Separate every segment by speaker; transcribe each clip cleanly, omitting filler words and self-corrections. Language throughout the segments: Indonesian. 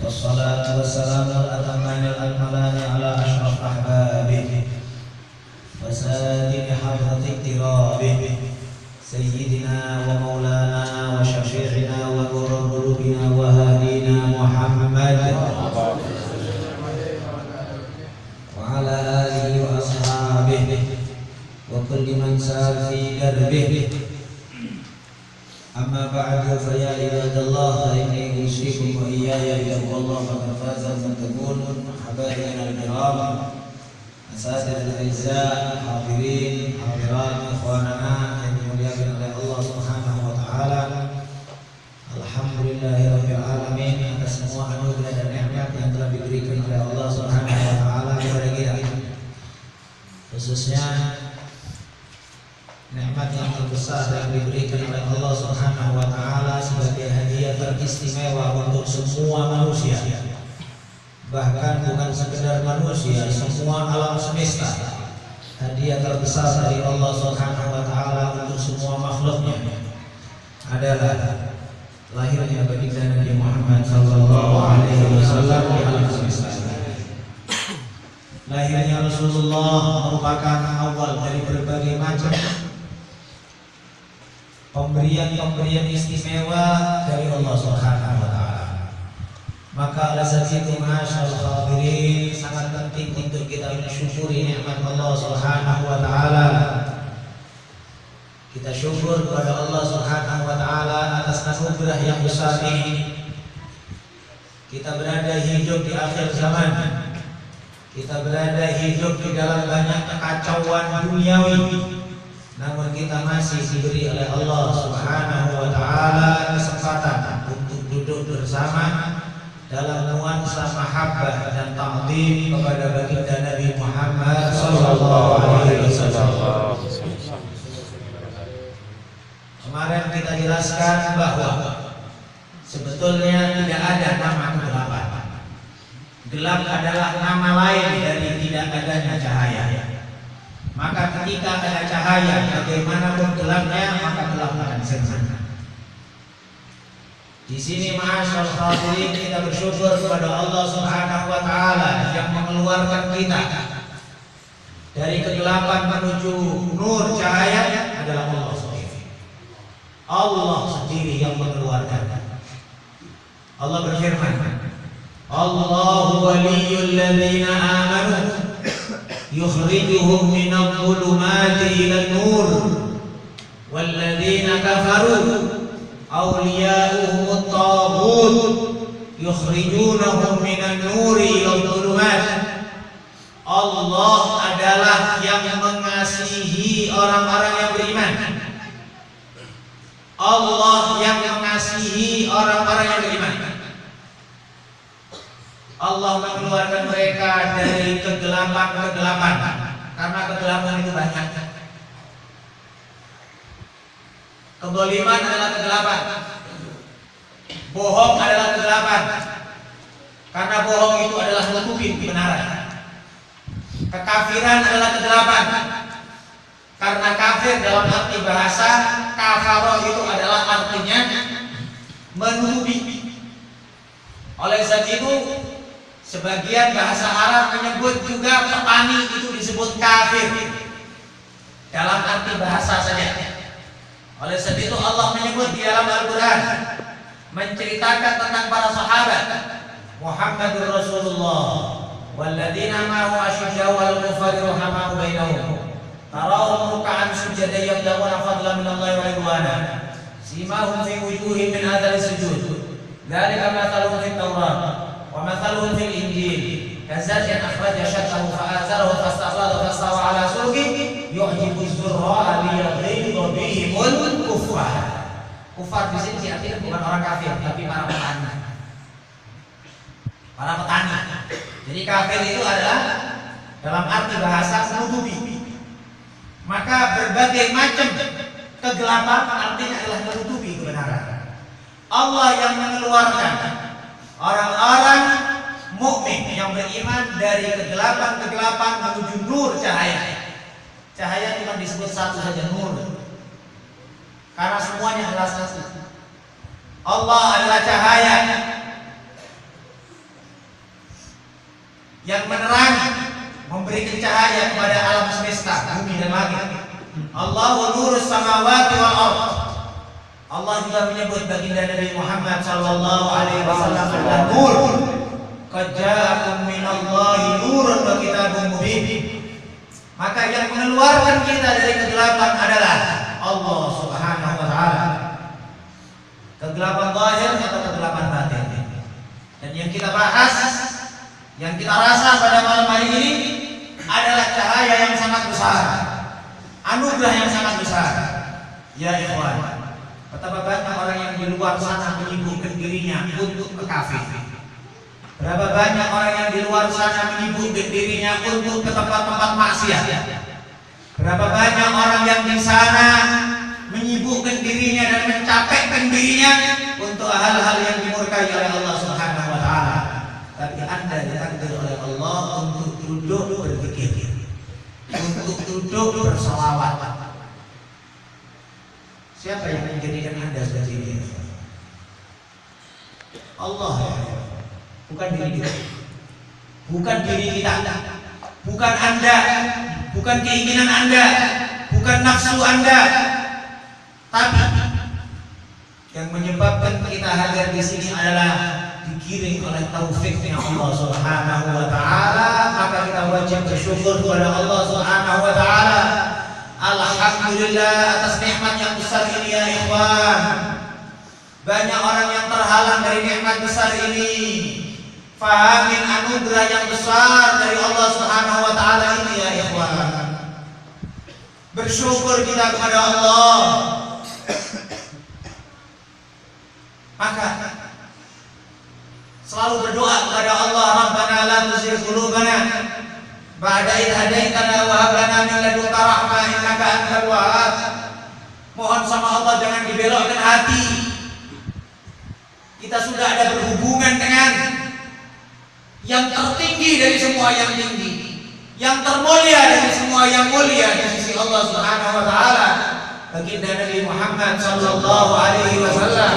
Speaker 1: والصلاة والسلام الأتمان الأكملان على أشرف أحبابه وسادن حضرة اقترابه سيدنا ومولانا وشفيعنا ونور قلوبنا وهادينا محمد وعلى آله وأصحابه وكل من سار في دربه. أما بعد فيا عباد الله فإني أوصيكم وإياي بتقوى الله فقد فاز المتقون. حبايبنا الكرام أساتذة الأعزاء حاضرين حاضرات إخواننا yang dimuliakan oleh Allah Subhanahu wa taala. Alhamdulillahirabbil alamin atas semua anugerah dan nikmat yang telah diberikan oleh Allah Subhanahu wa taala kepada kita. Khususnya nikmat yang terbesar yang diberikan oleh Allah Subhanahu wa taala sebagai hadiah teristimewa untuk semua manusia. Bahkan bukan sekedar manusia, semua alam semesta. Hadiah terbesar dari Allah Subhanahu wa taala untuk semua makhluknya adalah lahirnya baginda Nabi Muhammad sallallahu alaihi wasallam di alam semesta. Lahirnya Rasulullah merupakan awal dari berbagai macam pemberian istimewa dari Allah Subhanahu wa taala. Maka oleh sebab itu masyaallah hadirin sangat penting untuk kita mensyukuri nikmat Allah Subhanahu wa taala. Kita syukur kepada Allah Subhanahu wa taala atas anugerah yang besar ini. Kita berada hidup di akhir zaman. Kita berada hidup di dalam banyak kekacauan duniawi. Namun kita masih diberi oleh Allah Subhanahu wa taala kesempatan untuk duduk bersama dalam nuansa mahabbah dan ta'zim kepada baginda Nabi Muhammad sallallahu alaihi wasallam. Kemarin kita jelaskan bahwa sebetulnya tidak ada nama kegelapan. Gelap adalah nama lain dari tidak adanya cahaya. Maka ketika ada cahaya, bagaimanapun gelapnya, maka gelap akan sirna. Di sini ma'asyal hadirin kita bersyukur kepada Allah Subhanahu wa taala yang mengeluarkan kita dari kegelapan menuju nur cahaya adalah Allah sendiri. Allah sendiri yang mengeluarkan. Allah berfirman, Allahu waliyyul ladzina amanu yukhrijuhum minadh dhulumati ilan nur wal ladzina kafaru awliya'uhum at-taghut yukhrijunahum minan nuri ila dhulumat. Allah adalah yang mengasihi orang-orang yang beriman. Allah yang mengasihi orang-orang yang beriman. Allah mengeluarkan mereka dari kegelapan-kegelapan, karena kegelapan itu banyak. Kezaliman adalah kegelapan. Bohong adalah kegelapan, karena bohong itu adalah menutupi kebenaran. Kekafiran adalah kegelapan, karena kafir dalam arti bahasa kafaro itu adalah artinya menutupi. Oleh sebab itu sebagian bahasa Arab menyebut juga petani itu disebut kafir dalam arti bahasa saja. Oleh sebab itu Allah menyebut di dalam Al-Quran menceritakan tentang para sahabat Muhammadur Rasulullah walladzina ma'ahu asyiddau 'alal kuffari rahamau bainahum tarahum ruk'an sujadan yabtaguna fadlan minallahi wa ridwana simahum fi wujuhihim min athari sujud dzalika mathaluhum fit Taurat wa mathaluhum fil Injil kazar'in akhraja syat'ahu fa'azarahu fastaghlala fastawa 'ala suqihi yu'jibu az-zurra'a liyaghiza bihimul kuffar. Kufar di sini artinya bukan orang kafir, tapi para petani. Para petani. Jadi kafir itu adalah dalam arti bahasa menutupi. Maka berbagai macam kegelapan artinya adalah menutupi kebenaran. Allah yang mengeluarkan orang-orang mukmin yang beriman dari kegelapan-kegelapan menuju nur cahaya. Cahaya cuma disebut satu saja, nur. Karena semuanya adalah satu. Allah adalah cahaya. yang menerangi, memberikan cahaya kepada alam semesta, bumi dan langit. Allahu nurus samawati wal ardh. Allah juga menyebut baginda Nabi Muhammad sallallahu alaihi wasallam an-nur. Qad ja'akum minallahi nurun wa kitabun mubin. Maka yang mengeluarkan kita dari kegelapan adalah Allah Subhanahu wa taala. Kegelapan zahir atau kegelapan batin. Dan yang kita bahas, yang kita rasa pada malam hari ini adalah cahaya yang sangat besar, anugerah yang sangat besar. Ya ikhwan, betapa banyak orang yang di luar sana menyibukkan dirinya untuk ke kafe. Berapa banyak orang yang di luar sana menyibukkan dirinya untuk ke tempat-tempat maksiat. Berapa banyak orang yang di sana menyibukkan dirinya dan mencapekkan dirinya untuk hal-hal yang dimurkai oleh Allah Subhanahu wa taala. Tapi Anda ditakdir oleh Allah untuk duduk berzikir, untuk duduk bersalawat. Siapa yang menjadikan Anda seperti ini? Allah, bukan diri kita, bukan diri kita, bukan Anda, bukan keinginan Anda, bukan nafsu Anda. Tapi yang menyebabkan kita hadir di sini adalah digiring oleh taufiknya Allah Subhanahu wa taala. Maka kita wajib bersyukur kepada Allah Subhanahu wa taala. Alhamdulillah atas nikmat yang besar ini ya ikhwan. Banyak orang yang terhalang dari nikmat besar ini. Fahamin anugerah yang besar dari Allah Subhanahu wa taala ini ya ikhwan. Bersyukur kita kepada Allah. Maka selalu berdoa kepada Allah, Rabbana la tuzigh qulubana ba'da idh hadaitana wa hab lana min ladunka rahmah innaka antal wahhab. Mohon sama Allah jangan dibelokkan hati. Kita sudah ada berhubungan dengan yang tertinggi dari semua yang tinggi, yang termulia dari semua yang mulia di sisi Allah Subhanahu wa taala, baginda Nabi Muhammad sallallahu alaihi wasallam.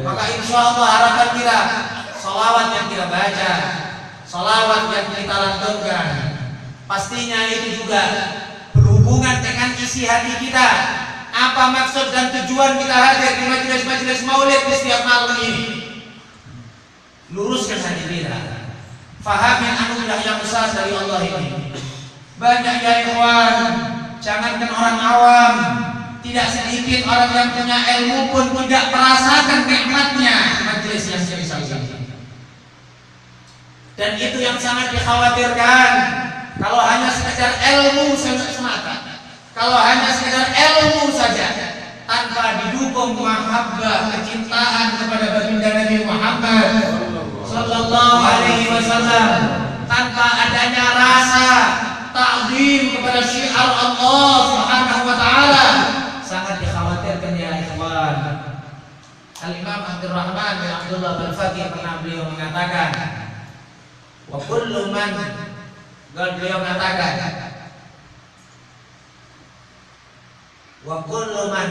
Speaker 1: Maka insya Allah harapan kita, salawat yang kita baca, salawat yang kita lantunkan, pastinya itu juga berhubungan dengan isi hati kita. Apa maksud dan tujuan kita hadir di majelis-majelis maulid di setiap malam ini? Luruskan hati kita, fahami anugerah yang besar dari Allah ini. Banyak ya ikhwan, jangankan orang awam, tidak sedikit orang yang punya ilmu pun tidak merasakan nikmatnya majelis yang semisal ini. Dan itu yang sangat dikhawatirkan. Kalau hanya sekedar ilmu semata, kalau hanya sekedar ilmu saja, tanpa didukung mahabbah, kecintaan kepada baginda Nabi Muhammad sallallahu alaihi wasallam, tanpa adanya rasa ta'zim kepada syiar Allah Subhanahu wa taala, sangat dikhawatirkan ya ikhwan. Al-Imam Abdurrahman bin Abdullah bin Faqih pernah beliau mengatakan, wa kullu man, beliau mengatakan, wa kullu man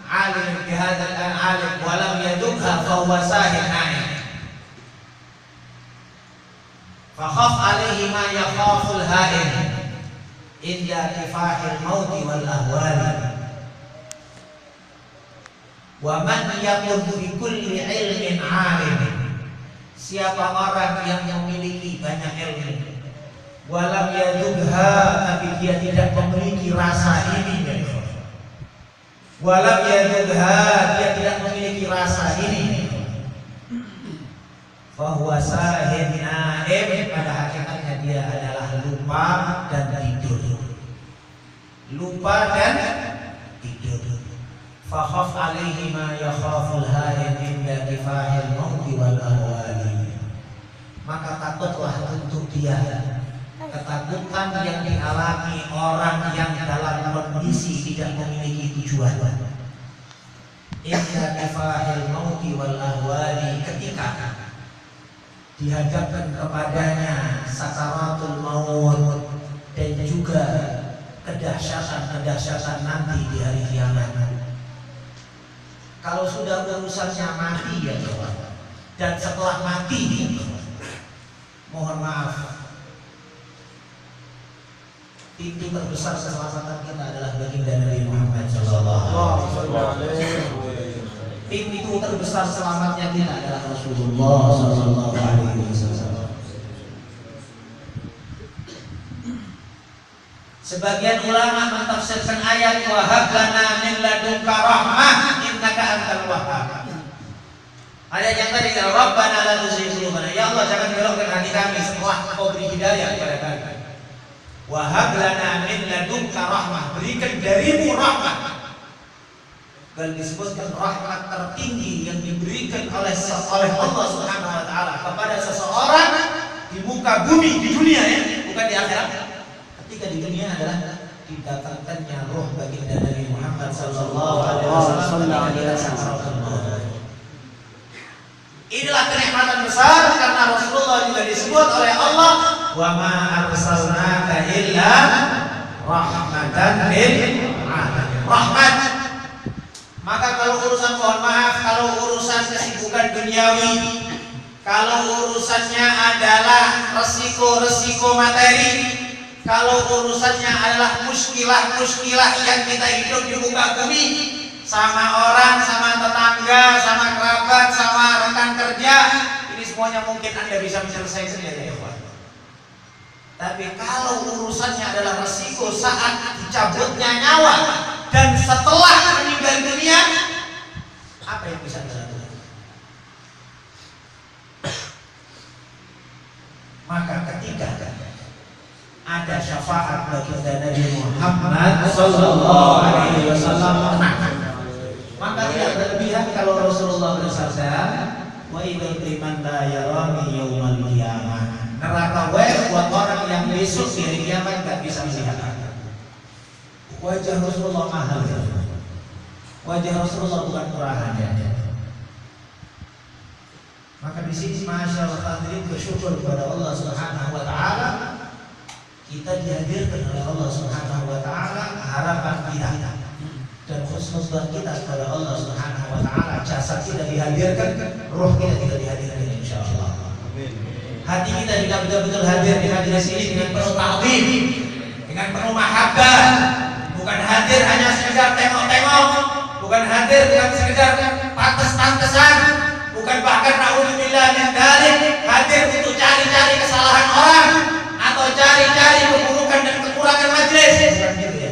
Speaker 1: alim bi hadzal alim wa lam yadukha fa huwa sahin naim. Fa khaf alaihi ma yakhaful ha'in inda kifahil mauti wal ahwali. Wa man yakun bi kulli ilmin alim, siapa orang yang memiliki banyak ilmu, walam yadugha, tapi dia tidak memiliki rasa ini, walam yadugha, dia tidak memiliki rasa ini, fahuwa sahin naim, pada hakikatnya dia adalah lupa dan tidur. Lupa dan tidur. Fakhaf alaihi ma yakhaful hain inda kifahil mauti wal ahwali. Maka takutlah untuk dia ketakutan yang dialami orang yang dalam kondisi tidak memiliki tujuan. Inda kifahil mauti wal ahwali, ketika dihadapkan kepadanya sakaratul maut dan juga kedahsyatan nanti di hari kiamat. Kalau sudah urusannya mati ya kawan, dan setelah mati ya kawan, Mohon maaf, pintu terbesar keselamatan kita adalah baginda Nabi Muhammad SAW. Pintu terbesar selamatnya kita adalah Rasulullah SAW. Sebagian ulama mentafsirkan ayat wa hab lana min ladunka rahmah innaka antal wahhab. Ayat yang tadi kalau Rabbana la tuzigh qulubana, ya Allah jangan belokkan hati kami setelah Engkau beri hidayah kepada kami. Wa hab lana min ladunka rahmah, berikan darimu rahmat. Dan disebutkan rahmat tertinggi yang diberikan oleh Allah Subhanahu wa taala kepada seseorang di muka bumi, di dunia ya, bukan di akhirat. Ketika di dunia adalah didatangkannya roh baginda Nabi Muhammad sallallahu alaihi wasallam. Inilah kenikmatan besar karena Rasulullah juga disebut oleh Allah wa ma arsalnaka illa rahmatan lil alamin. Rahmat. Maka kalau urusan, mohon maaf, kalau urusan kesibukan duniawi, kalau urusannya adalah resiko-resiko materi, kalau urusannya adalah muskilah-muskilah yang kita hidup di muka bumi, sama orang, sama tetangga, sama kerabat, sama rekan kerja, ini semuanya mungkin Anda bisa menyelesaikan ya ikhwan. Tapi kalau urusannya adalah resiko saat dicabutnya nyawa dan setelah meninggal dunia, apa yang bisa Anda lakukan? Maka ketika ada syafaat baginda Nabi Muhammad sallallahu alaihi wasallam, maka tidak berlebihan kalau Rasulullah bersabda, wa idul liman la yarani yaumal qiyamah. Neraka buat orang yang besok di hari kiamat enggak bisa melihat. Wajah Rasulullah mahal. Wajah Rasulullah bukan murahan ya. Maka di sini masyaallah hadirin bersyukur kepada Allah Subhanahu wa taala, kita dihadirkan oleh Allah Subhanahu wa taala harapan kita dan husnuzan kita kepada Allah Subhanahu wa taala. Jasad kita dihadirkan, roh kita tidak dihadirkan insyaallah. Hati kita juga betul-betul hadir di majelis ini dengan penuh ta'zim, dengan penuh mahabbah, bukan hadir hanya sekedar tengok-tengok, bukan hadir dengan sekedar pantes-pantesan, bukan bahkan na'udzubillah min dzalik, hadir untuk cari-cari kesalahan orang atau cari-cari keburukan dan kekurangan majelis. Bukan gitu ya.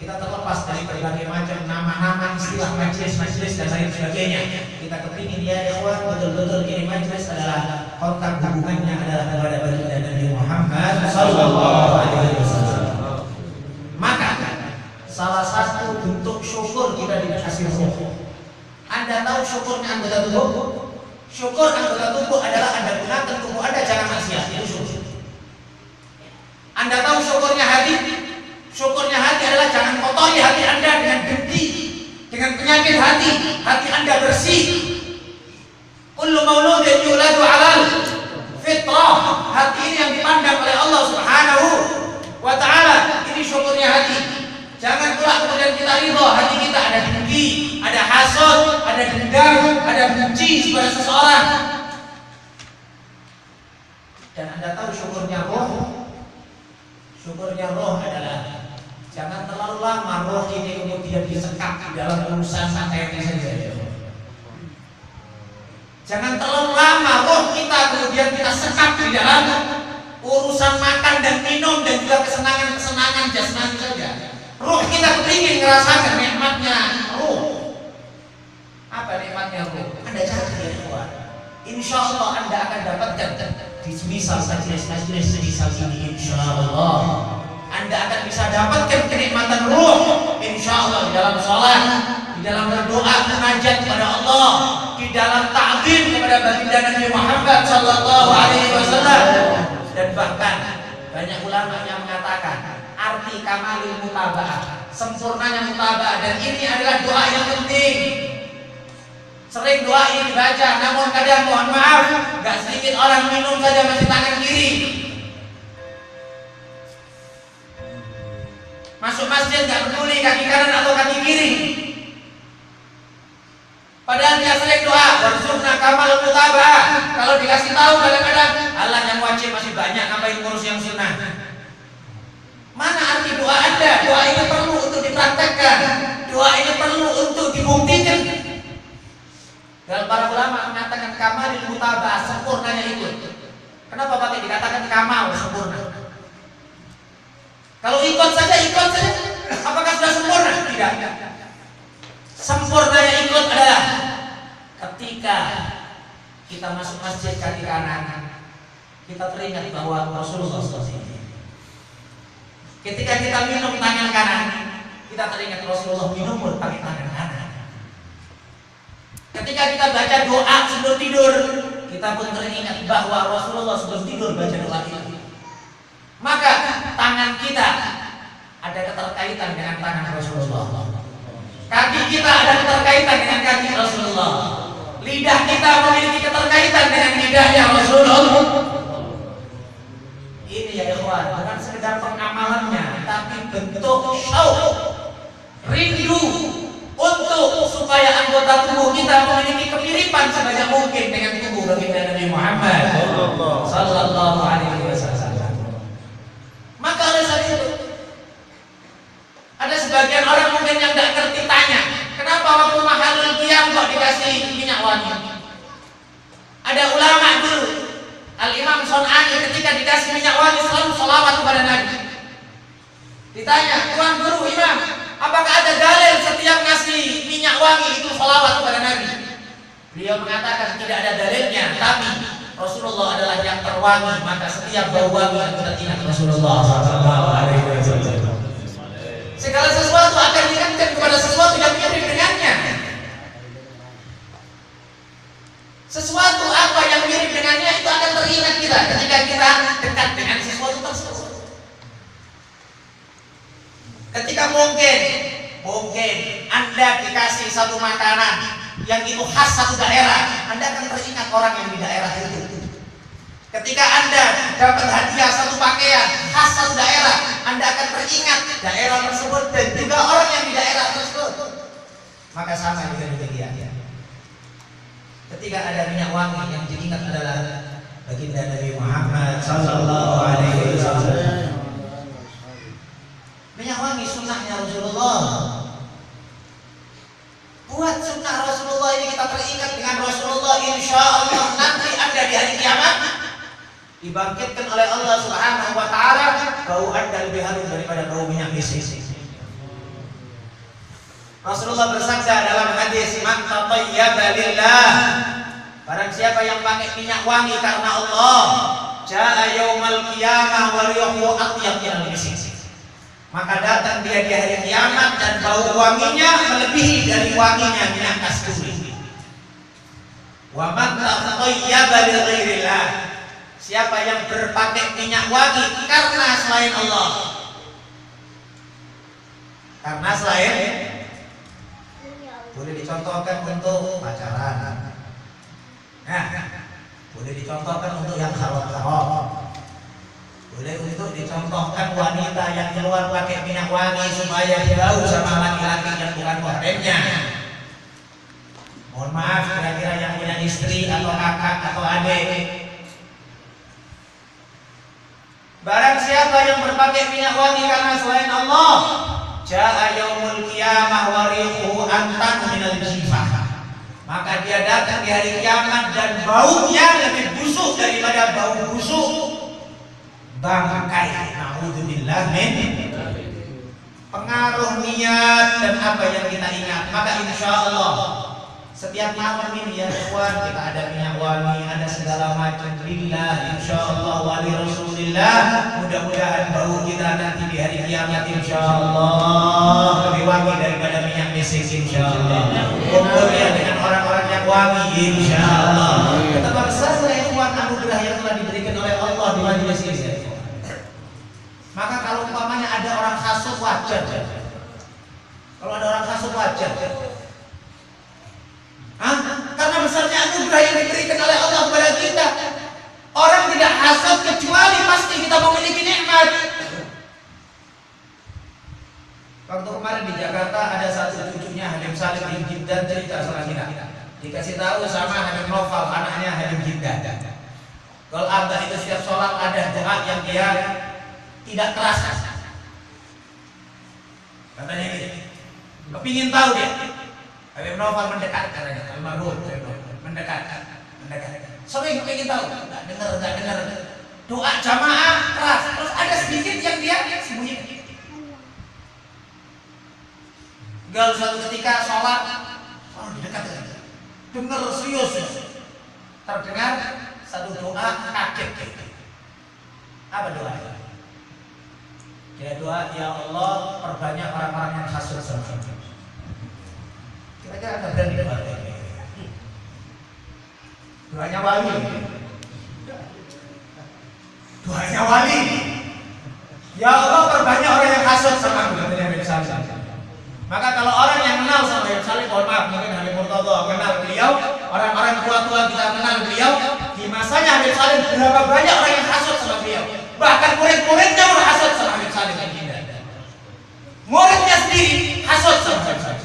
Speaker 1: Kita terlepas dari berbagai macam nama-nama istilah majelis dan lain sebagainya. Kita kepingin ya ikhwan betul-betul ini majelis adalah kontak hubungannya adalah kepada baginda Nabi Muhammad sallallahu alaihi wasallam. Maka salah satu bentuk syukur kita dikasih roh. Anda tahu syukurnya anggota tubuh? Syukur anggota tubuh adalah Anda gunakan tubuh Anda jangan maksiat. Itu syukur. Anda tahu syukurnya hati? Syukurnya hati adalah jangan kotori hati Anda dengan dengki, dengan penyakit hati. Hati Anda bersih. Kullu mauludin yuladu 'alal fitrah. Hati ini yang dipandang oleh Allah Subhanahu wa taala. Ini syukurnya hati. Jangan pula kemudian kita ridho hati kita ada dengki, ada hasad, ada dendam, ada benci kepada seseorang. Dan Anda tahu syukurnya roh? Syukurnya roh adalah jangan terlalu lama roh ini kemudian disekap di dalam urusan materi saja. Jangan terlalu lama roh kita kemudian kita sekap di dalam urusan makan dan minum dan juga kesenangan-kesenangan jasmani saja. Roh kita kepingin merasakan nikmatnya roh. Apa nikmatnya roh? Anda cari ya ikhwan. Insyaallah Anda akan dapatkan di semisal majelis-majelis semisal ini insyaallah. Anda akan bisa dapatkan kenikmatan ruh insyaallah di dalam salat, di dalam berdoa munajat kepada Allah, di dalam ta'zim kepada baginda Nabi Muhammad sallallahu alaihi wasallam. Dan bahkan banyak ulama yang mengatakan arti kamalul mutaba'ah, sempurnanya mutaba'ah, dan ini adalah doa yang penting. Sering doa ini dibaca, namun kadang mohon maaf, gak sedikit orang minum saja masih tangan kiri. Masuk masjid gak peduli kaki kanan atau kaki kiri. Padahal dia sering doa, warzuqna kamal mutaba'ah. Kalau dikasih tahu kadang-kadang Allah yang wajib masih banyak, ngapain ngurus yang sunnah. Mana arti doa Anda? Doa ini perlu untuk dipraktekkan. Doa ini perlu untuk dibuktikan. Dan para ulama mengatakan kamalil mutaba'ah, sempurnanya ikut. Kenapa pakai dikatakan kamal, sempurna? Kalau ikut saja, apakah sudah sempurna? Tidak. Sempurnanya ikut adalah ketika kita masuk masjid kaki kanan, kita teringat bahwa Rasulullah SAW. Ketika kita minum tangan kanan, kita teringat Rasulullah minum pakai tangan kanan. Ketika kita baca doa sebelum tidur, kita pun teringat bahwa Rasulullah sebelum tidur baca doa itu. Maka tangan kita ada keterkaitan dengan tangan Rasulullah. Kaki kita ada keterkaitan dengan kaki Rasulullah. Lidah kita memiliki keterkaitan dengan lidahnya Rasulullah. Ini ya ikhwan, bukan sekedar pengamalannya, tapi bentuk syauq, rindu untuk supaya anggota tubuh kita memiliki kemiripan sebanyak mungkin dengan tubuh baginda Nabi Muhammad sallallahu alaihi wasallam. Maka oleh sebab itu ada sebagian orang mungkin yang tidak ngerti tanya, kenapa waktu mahalul qiyam kok dikasih minyak wangi? Ada ulama dulu, Al-Imam Son'ani ketika dikasih minyak wangi selalu sholawat kepada Nabi. Ditanya, Tuan Guru Imam, apakah ada dalil setiap ngasih minyak wangi itu sholawat kepada Nabi? Beliau mengatakan tidak ada dalilnya, tapi Rasulullah adalah yang terwangi, maka setiap bau wangi kita ingat Rasulullah SAW. Segala sesuatu akan diingatkan kepada sesuatu yang mirip dengannya. Sesuatu apa yang mirip dengannya itu akan teringat kita ketika kita dekat dengan sesuatu tersebut. Ketika mungkin Anda dikasih satu makanan yang itu khas satu daerah, Anda akan teringat orang yang di daerah itu. Ketika Anda dapat hadiah satu pakaian khas satu daerah, Anda akan teringat daerah tersebut dan juga orang yang di daerah tersebut. Maka sama dengan demikian. Ketika ada minyak wangi yang diingat adalah baginda Nabi Muhammad sallallahu alaihi wasallam. Minyak wangi sunnahnya Rasulullah. Buat sunnah Rasulullah ini kita teringat dengan Rasulullah, insya Allah nanti Anda di hari kiamat dibangkitkan oleh Allah Subhanahu wa taala, bau Anda lebih harum daripada bau minyak misik. Rasulullah bersabda dalam hadis, "Man tatayyaba lillah", barang siapa yang pakai minyak wangi karena Allah, jaa yaumal qiyamah wa rihuhu atyab minal misik. Maka datang dia di hari kiamat dan bau wanginya melebihi dari wanginya minyak kasturi. Wa man tatayyaba li ghairillah, siapa yang berpakai minyak wangi karena selain Allah, karena selain, boleh dicontohkan untuk pacaran, boleh dicontohkan untuk yang haram, boleh untuk dicontohkan wanita yang keluar pakai minyak wangi supaya jauh sama laki-laki yang bukan mahramnya. Mohon maaf kira-kira yang punya istri atau kakak atau adik. Barang siapa yang berpakai minyak wangi karena selain Allah, jaa yaumul qiyamah wa rihuhu antan minal jifah. Maka dia datang di hari kiamat dan baunya lebih busuk daripada bau busuk bangkai. Na'udzubillah min. Pengaruh niat dan apa yang kita ingat. Maka insya Allah setiap malam ini ya ikhwan, kita ada minyak wangi, ada segala macam lillah, insya Allah wali Rasulillah. Mudah-mudahan bau kita nanti di hari kiamat insya Allah lebih wangi daripada minyak misik insya Allah. Kumpulnya dengan orang-orang yang wangi insya Allah. Betapa besar ikhwan anugerah yang telah diberikan oleh Allah di majelis ini. Maka kalau umpamanya ada orang hasud wajar. Kalau ada orang hasud wajar. Karena besarnya anugerah yang diberikan oleh Allah kepada kita. Orang tidak hasad kecuali pasti kita memiliki nikmat. Waktu kemarin di Jakarta ada satu cucunya Halim Salim bin Jiddan cerita sama kita. Dikasih tahu sama Habib Novel, anaknya Habib Jiddah. Kalau Abah itu setiap sholat ada doa yang dia tidak keras. Katanya gitu. Kepingin tahu dia. Habib Novel mendekat katanya. Almarhum mendekat. Sering kepingin tahu. Nggak dengar. Doa jamaah keras. Terus ada sedikit yang dia sembunyikan. Gal suatu ketika sholat, dekat. Dengar serius. Terdengar satu doa kaget. Apa doa? Dia doa, ya Allah perbanyak orang-orang yang hasud sama aku. Kira-kira ada berani doa? Doanya wali. Doanya wali. Ya Allah perbanyak orang yang hasud sama aku. Maka kalau orang yang kenal sama Habib Salim, mohon maaf, mungkin Habib Murtadha kenal beliau, orang-orang tua-tua kita kenal beliau, di masanya Habib Salim berapa banyak orang yang hasud sama beliau. Bahkan murid-muridnya pun hasud sama Habib Salim. Muridnya sendiri hasud sama Habib Salim.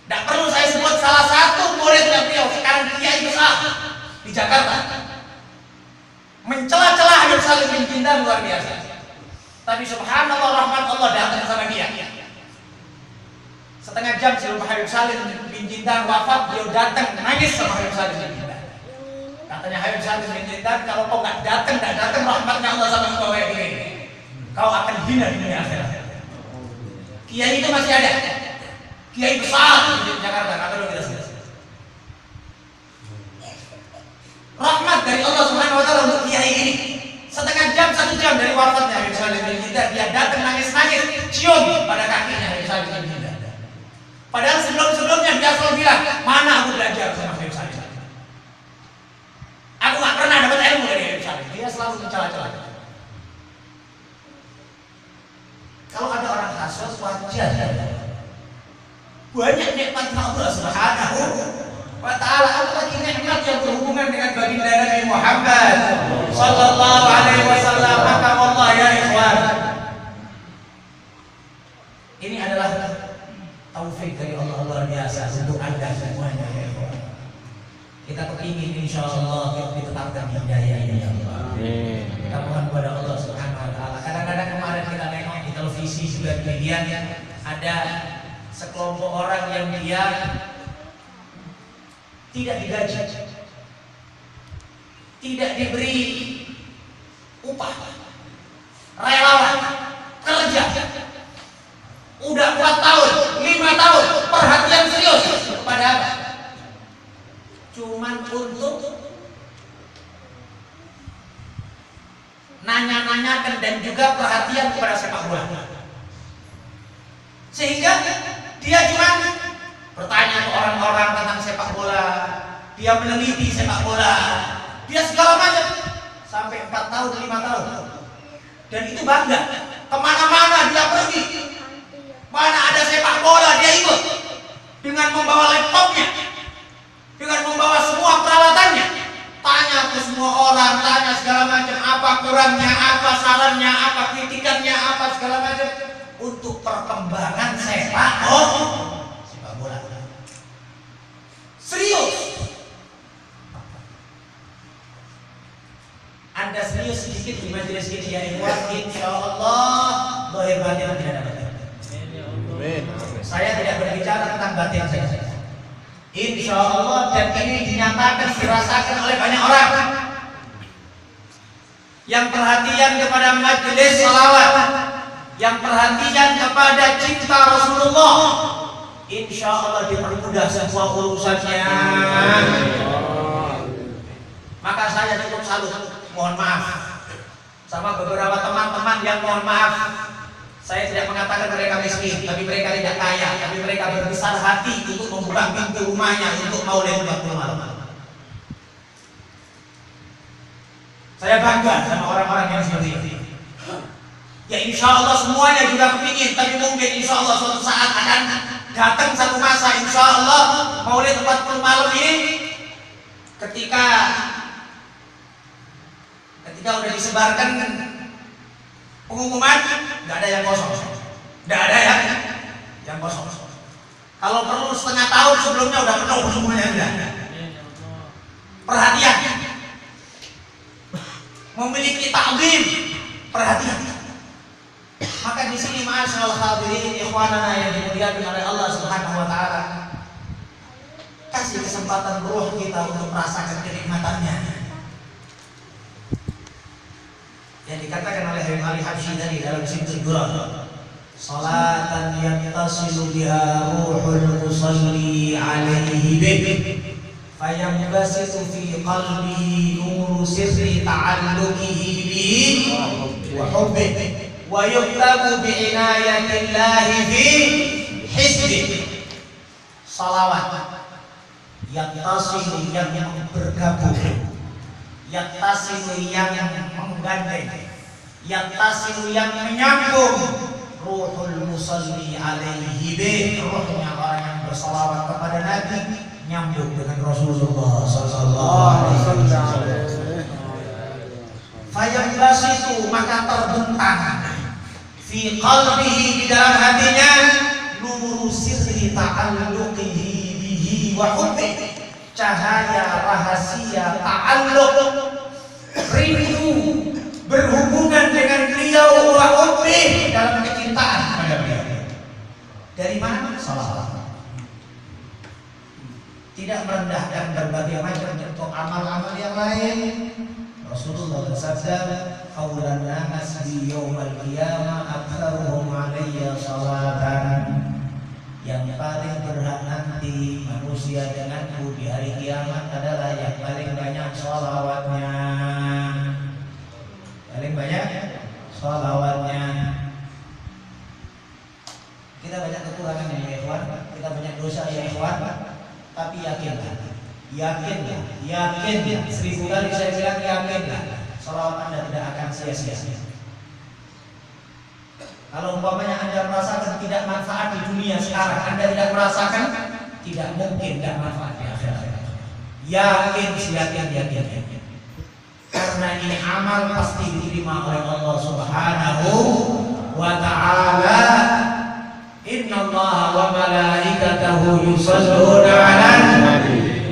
Speaker 1: Tidak perlu saya sebut salah satu muridnya beliau, sekarang kiai besar di Jakarta, mencela-cela Habib Salim bin Jindan luar biasa. Tapi subhanallah rahmat Allah datang sama dia. Setengah jam sebelum Habib Salim bin Jindan wafat, beliau datang nangis sama Habib Salim bin Jindan. Katanya Habib Salim bin Jindan, kalau kau nggak datang rahmatnya Allah sama kau kayak gini, kau akan hina di dunia akhirat. Kiai itu masih ada. Kiai besar di Jakarta, nggak perlu kita sebut. Rahmat dari Allah Subhanahu Wa Taala untuk kiai ini. Setengah jam, 1 jam dari wafatnya Habib Salim bin Jindan, dia datang nangis-nangis, cium pada kakinya Habib Salim bin Jindan. Padahal sebelum-sebelumnya dia selalu bilang, mana aku belajar sama Habib Salim. Aku gak pernah dapat ilmu dari Habib Salim. Dia selalu mencela-cela. Kalau ada orang hasud, wajar. Banyak nikmat Allah Subhanahu wa Ta'ala, apalagi nikmat yang berhubungan dengan baginda Nabi Muhammad sallallahu alaihi wasallam. Maka Allah ya ikhwan, ini adalah taufik dari Allah luar biasa untuk Anda semuanya ya ikhwan. Kita kepingin insyaallah kita ditetapkan hidayah ini ya Allah. Kita mohon kepada Allah Subhanahu wa Ta'ala. Kadang-kadang kemarin kita nengok di televisi juga di media, ada sekelompok orang yang dia tidak digaji, tidak diberi upah, relawan kerja, udah 4 tahun, 5 tahun, perhatian serius kepada apa? Cuman untuk nanya-nanyakan dan juga perhatian kepada sepak bola, sehingga dia cuma bertanya ke orang-orang tentang sepak bola, dia meneliti sepak bola, dia segala macam sampai 4 tahun, 5 tahun, dan itu bangga. Kemana-mana dia pergi, mana ada sepak bola dia ikut, dengan membawa laptopnya, dengan membawa semua peralatannya, tanya ke semua orang, tanya segala macam, apa kurangnya, apa sarannya, apa kritikannya, apa segala macam untuk perkembangan sepak bola. Serius. Anda serius sedikit di majelis ini ya ikhwan, insyaallah zahir batin tidak dapat. Saya tidak berbicara tentang batin saja. Insyaallah, dan ini dinyatakan, dirasakan oleh banyak orang yang perhatian kepada majelis salawat, yang perhatian kepada cinta Rasulullah. Insya Allah dipermudah semua urusannya. Maka saya cukup salut, mohon maaf sama beberapa teman-teman yang mohon maaf, saya tidak mengatakan mereka miskin, tapi mereka tidak kaya, tapi mereka berbesar hati untuk membuka pintu rumahnya untuk maulid 40 malam. Saya bangga sama orang-orang yang seperti itu. Ya insya Allah semuanya juga kepingin, tapi mungkin insya Allah suatu saat akan datang satu masa, insya Allah maulid 40 malam ini ketika udah disebarkan pengumuman, nggak ada yang kosong, nggak ada yang kosong. Kalau perlu setengah tahun sebelumnya udah penuh semuanya udah. Perhatian. Memiliki taklim, perhatian. Maka di sini ma'asyiral hadirin ikhwanana yang dimuliakan oleh Allah Subhanahu wa taala. Kasih kesempatan ruh kita untuk merasakan kenikmatannya. Yang dikatakan oleh Habib Ali Habsyi tadi dalam Simtul Durrah, salatan yattasilu biha ruhul musalli alaihi bih fayambasitu fi qalbihi nuru sirri ta'alluqihi bihi wa hubbihi wa yuktabu bi'inayatillahi fi hizbihi. Salawat yattasilu yang bergabung, yattasilu yang menggandeng, yattasilu yang menyambung, ruhul musalli alaihi bih, ruhnya orang yang bersalawat kepada Nabi nyambung dengan Rasulullah sallallahu alaihi wasallam. Fayambasitu, maka terbentang fi qalbihi, di dalam hatinya, nuru sirri ta'alluqihi bihi wa hubbihi, cahaya rahasia ta'alluq, rindu berhubungan dengan beliau, wa hubbihi, dalam kecintaan kepada beliau. Dari mana? Salawat. Tidak merendahkan berbagai macam bentuk amal-amal yang lain. Rasulullah bersabda, "Qaulan nas bi yaumil qiyamah aktsaruhum 'alayya salatan." Yang paling berhak nanti manusia denganku di hari kiamat adalah yang paling banyak sholawatnya. Paling banyak sholawatnya. Kita banyak kekurangan ya ikhwan, kita banyak dosa ya ikhwan. Tapi yakinlah, 1000 kali saya bilang yakinlah, sholawat Anda tidak akan sia-sia. Kalau umpamanya Anda merasakan tidak manfaat di dunia sekarang, Anda tidak merasakan, tidak mungkin tidak manfaat di akhirat. Yakin. Karena ini amal pasti diterima oleh Allah Subhanahu wa ta'ala. Innallaha wa malaikatahu yusholluna 'alan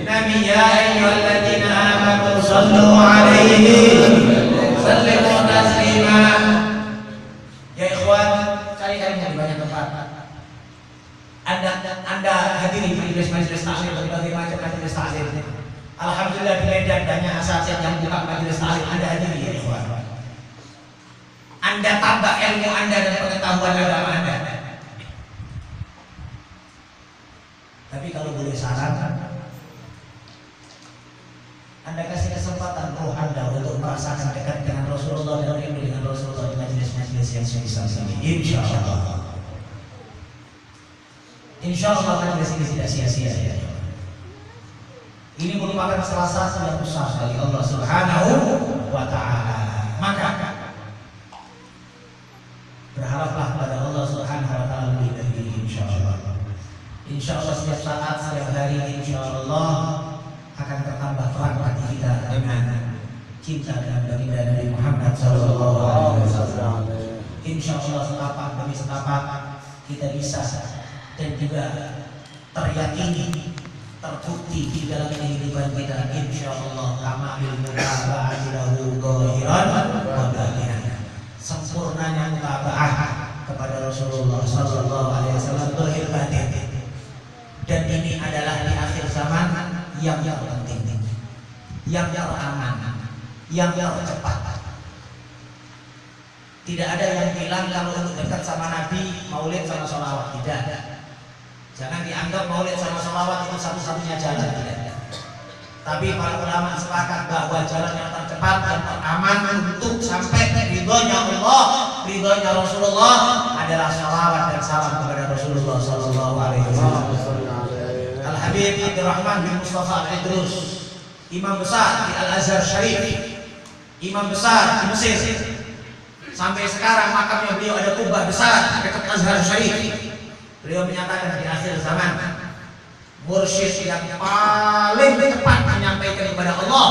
Speaker 1: nabi, ya ayyuhalladzina amanu shallu 'alaihi wa sallimu taslima. Ya ikhwan, cari-cari di banyak tempat. Anda hadiri majelis taklim, berbagai macam majelis taklim. Alhamdulillah di Medan banyak asatidz yang buka majelis taklim, Anda hadiri ya ikhwan. Anda tambah ilmu Anda dan pengetahuan agama Anda. Tapi kalau boleh saran, Anda kasih kesempatan roh Anda untuk merasakan dekat dengan Rasulullah dan rindu dengan Rasulullah di majelis-majelis yang semisal ini. Insya Allah majelis ini tidak sia-sia ya. Ini merupakan salah satu yang besar dari Allah Subhanahu wa ta'ala. Maka berharaplah pada Allah Subhanahu wa ta'ala lebih dari ini insya Allah. Insya Allah setiap saat, setiap hari, insya Allah akan bertambah terang hati kita dengan cinta dan baginda Nabi Muhammad Sallallahu Alaihi Wasallam. Insya Allah setapak demi setapak kita bisa dan juga teryakini, terbukti di dalam kehidupan kita. Insya Allah kamil mutaba'ah lahu zahiran wa batinan. Sempurnanya mutaba'ah kepada Rasulullah Sallallahu Alaihi Wasallam zahir batin. Dan ini adalah di akhir zaman yang terpenting, yang teraman, yang tercepat. Tidak ada yang bilang kalau untuk dekat sama Nabi maulid sama sholawat, tidak. Jangan dianggap maulid sama sholawat itu satu-satunya jalan, tidak. Tapi para ulama sepakat bahwa jalan yang tercepat dan teraman untuk sampai ridhonya Allah, ridhonya Rasulullah adalah sholawat dan salam kepada Rasulullah Sallallahu Alaihi Wasallam. Al-Habib Abdurrahman bin Mustafa Al-Idrus, imam besar di Al-Azhar Syarif, imam besar di Mesir. Sampai sekarang makamnya beliau ada kubah besar dekat Al-Azhar Syarif. Beliau menyatakan di akhir zaman, mursyid yang paling cepat menyampaikan kepada Allah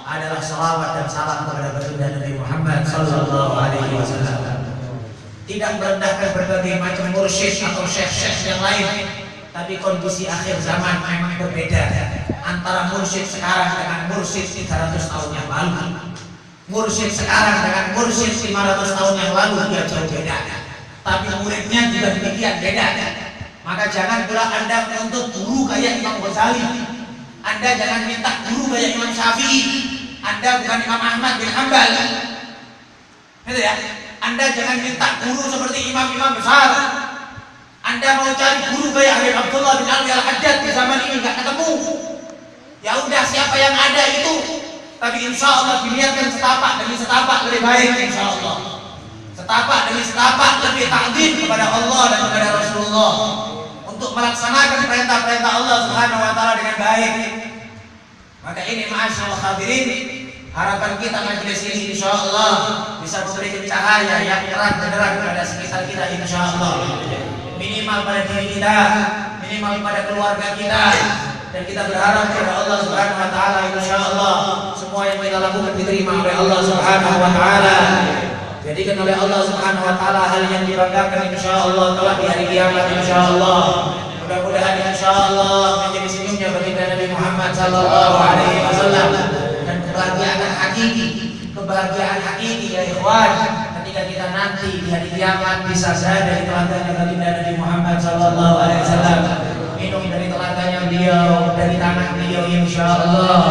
Speaker 1: adalah salawat dan salam kepada baginda Nabi Muhammad Sallallahu Alaihi Wasallam. Tidak merendahkan berbagai macam mursyid atau syekh-syekh yang lain. tapi kondisi akhir zaman memang berbeda antara mursyid sekarang dengan mursyid 300 tahun yang lalu. Mursyid sekarang dengan mursyid 500 tahun yang lalu dia jauh beda, tapi muridnya juga demikian beda. Maka jangan pula Anda menuntut guru kayak Imam Ghazali, Anda jangan minta guru kayak Imam Syafi'i, Anda bukan Imam Ahmad bin Hanbal, gitu ya. Anda jangan minta guru seperti imam-imam besar. Anda mau cari guru kayak Habib Abdullah bin Alwi Al-Haddad di zaman ini nggak ketemu. Ya udah, siapa yang ada itu, tapi insya Allah dilihatkan setapak demi setapak lebih baik, insya Allah. Setapak demi setapak lebih takdim kepada Allah dan kepada Rasulullah untuk melaksanakan perintah-perintah Allah Subhanahu wa taala dengan baik. Maka ini ma'asyiral hadirin, harapan kita majelis ini insya Allah bisa memberikan cahaya yang terang benderang kepada sekitar kita, insya Allah. Minimal pada diri kita, minimal pada keluarga kita, dan kita berharap kepada Allah Subhanahu wa taala insya Allah semua yang kita lakukan diterima oleh Allah Subhanahu wa taala. Jadikan oleh Allah Subhanahu wa taala hal yang dibanggakan insyaallah kelak di hari kiamat insyaallah. Mudah-mudahan insyaallah menjadi senyumnya baginda Nabi Muhammad sallallahu alaihi wasallam dan kebahagiaan hakiki ya ikhwan, ketika kita nanti di hari kiamat bisa berada di telaga baginda Nabi Muhammad sallallahu alaihi wasallam, minum dari telaganya beliau, dari tangan beliau insyaallah.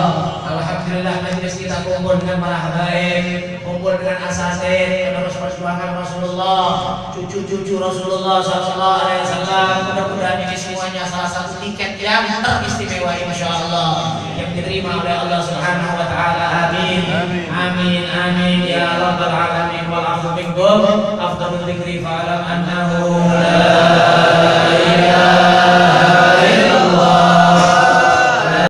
Speaker 1: Alhamdulillah majelis kita kumpul dengan para habaib, kumpul dengan asatid, penerus perjuangan Rasulullah, cucu-cucu Rasulullah sallallahu alaihi wasallam. Mudah-mudahan ini semuanya salah satu tiket yang teristimewa insyaallah yang diterima oleh Allah Subhanahu wa taala. Amin. Amin amin ya rabbal alamin. Wal afu minkum afdalul dzikri fa'lam annahu